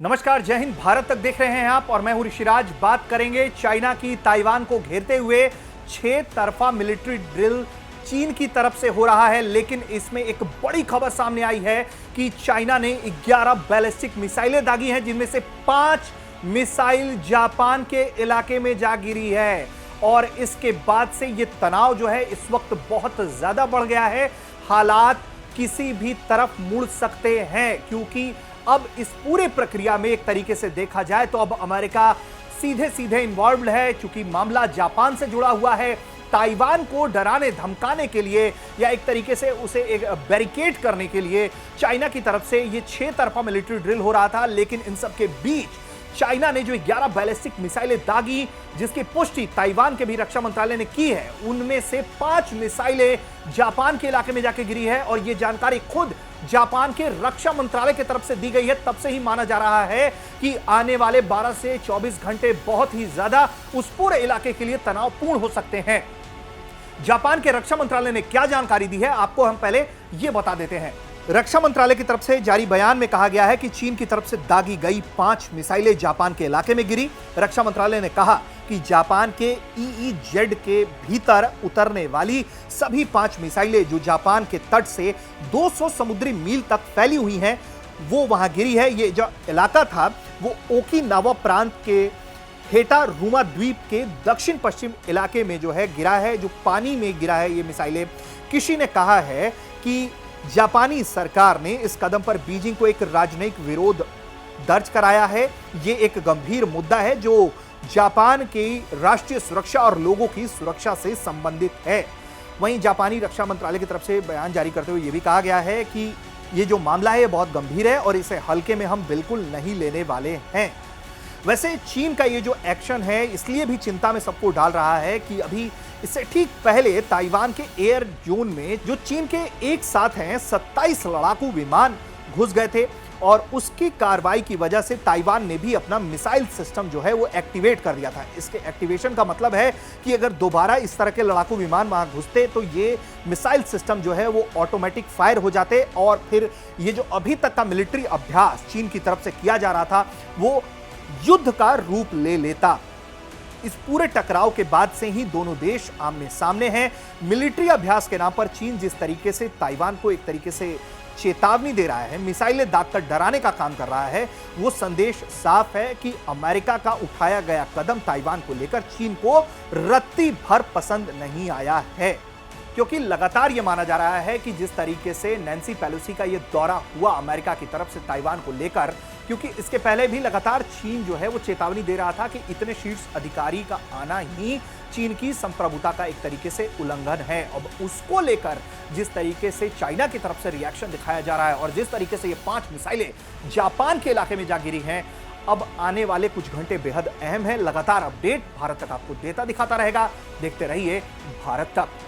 नमस्कार, जय हिंद। भारत तक देख रहे हैं आप और मैं हूं ऋषिराज। बात करेंगे चाइना की ताइवान को घेरते हुए 6 तरफा मिलिट्री ड्रिल चीन की तरफ से हो रहा है, लेकिन इसमें एक बड़ी खबर सामने आई है कि चाइना ने 11 बैलिस्टिक मिसाइलें दागी हैं, जिनमें से 5 मिसाइल जापान के इलाके में जा गिरी है। और इसके बाद से यह तनाव जो है इस वक्त बहुत ज्यादा बढ़ गया है। हालात किसी भी तरफ मुड़ सकते हैं, क्योंकि अब इस पूरे प्रक्रिया में एक तरीके से देखा जाए तो अब अमेरिका सीधे सीधे इन्वॉल्व है, क्योंकि मामला जापान से जुड़ा हुआ है। ताइवान को डराने धमकाने के लिए या एक तरीके से उसे एक बैरिकेड करने के लिए चाइना की तरफ से ये 6 तरफा मिलिट्री ड्रिल हो रहा था। लेकिन इन सब के बीच चाइना ने जो 11 बैलिस्टिक मिसाइलें दागी, जिसकी पुष्टि ताइवान के भी रक्षा मंत्रालय ने की है, उनमें से 5 मिसाइलें जापान के इलाके में जाके गिरी है। और यह जानकारी खुद जापान के रक्षा मंत्रालय की तरफ से दी गई है। तब से ही माना जा रहा है कि आने वाले 12 से 24 घंटे बहुत ही ज्यादा उस पूरे इलाके के लिए तनावपूर्ण हो सकते हैं। जापान के रक्षा मंत्रालय ने क्या जानकारी दी है, आपको हम पहले यह बता देते हैं। रक्षा मंत्रालय की तरफ से जारी बयान में कहा गया है कि चीन की तरफ से दागी गई 5 मिसाइलें जापान के इलाके में गिरी। रक्षा मंत्रालय ने कहा कि जापान के ईईजेड के भीतर उतरने वाली सभी 5 मिसाइलें जो जापान के तट से 200 समुद्री मील तक फैली हुई हैं, वो वहां गिरी है। ये जो इलाका था वो ओकिनावा प्रांत के हेटारुमा द्वीप के दक्षिण पश्चिम इलाके में जो है गिरा है, जो पानी में गिरा है ये मिसाइलें। किसी ने कहा है कि जापानी सरकार ने इस कदम पर बीजिंग को एक राजनयिक विरोध दर्ज कराया है। यह एक गंभीर मुद्दा है जो जापान की राष्ट्रीय सुरक्षा और लोगों की सुरक्षा से संबंधित है। वहीं जापानी रक्षा मंत्रालय की तरफ से बयान जारी करते हुए यह भी कहा गया है कि यह जो मामला है बहुत गंभीर है और इसे हल्के में हम बिल्कुल नहीं लेने वाले हैं। वैसे चीन का ये जो एक्शन है इसलिए भी चिंता में सबको डाल रहा है कि अभी इससे ठीक पहले ताइवान के एयर जोन में जो चीन के एक साथ हैं 27 लड़ाकू विमान घुस गए थे, और उसकी कार्रवाई की वजह से ताइवान ने भी अपना मिसाइल सिस्टम जो है वो एक्टिवेट कर दिया था। इसके एक्टिवेशन का मतलब है कि अगर दोबारा इस तरह के लड़ाकू विमान वहां घुसते तो ये मिसाइल सिस्टम जो है वो ऑटोमेटिक फायर हो जाते, और फिर ये जो अभी तक का मिलिट्री अभ्यास चीन की तरफ से किया जा रहा था वो युद्ध का रूप ले लेता। इस पूरे टकराव के बाद से ही दोनों देश आमने सामने हैं। मिलिट्री अभ्यास के नाम पर चीन जिस तरीके से ताइवान को एक तरीके से चेतावनी दे रहा है, मिसाइलें दागकर डराने का काम कर रहा है, वो संदेश साफ है कि अमेरिका का उठाया गया कदम ताइवान को लेकर चीन को रत्ती भर पसंद नहीं आया है। क्योंकि लगातार यह माना जा रहा है कि जिस तरीके से नैन्सी पेलोसी का यह दौरा हुआ अमेरिका की तरफ से ताइवान को लेकर, क्योंकि इसके पहले भी लगातार चीन जो है वो चेतावनी दे रहा था कि इतने शीर्ष अधिकारी का आना ही चीन की संप्रभुता का एक तरीके से उल्लंघन है। अब उसको लेकर जिस तरीके से चाइना की तरफ से रिएक्शन दिखाया जा रहा है और जिस तरीके से ये 5 मिसाइलें जापान के इलाके में जा गिरी हैं, अब आने वाले कुछ घंटे बेहद अहम है। लगातार अपडेट भारत तक आपको देता दिखाता रहेगा। देखते रहिए भारत तक।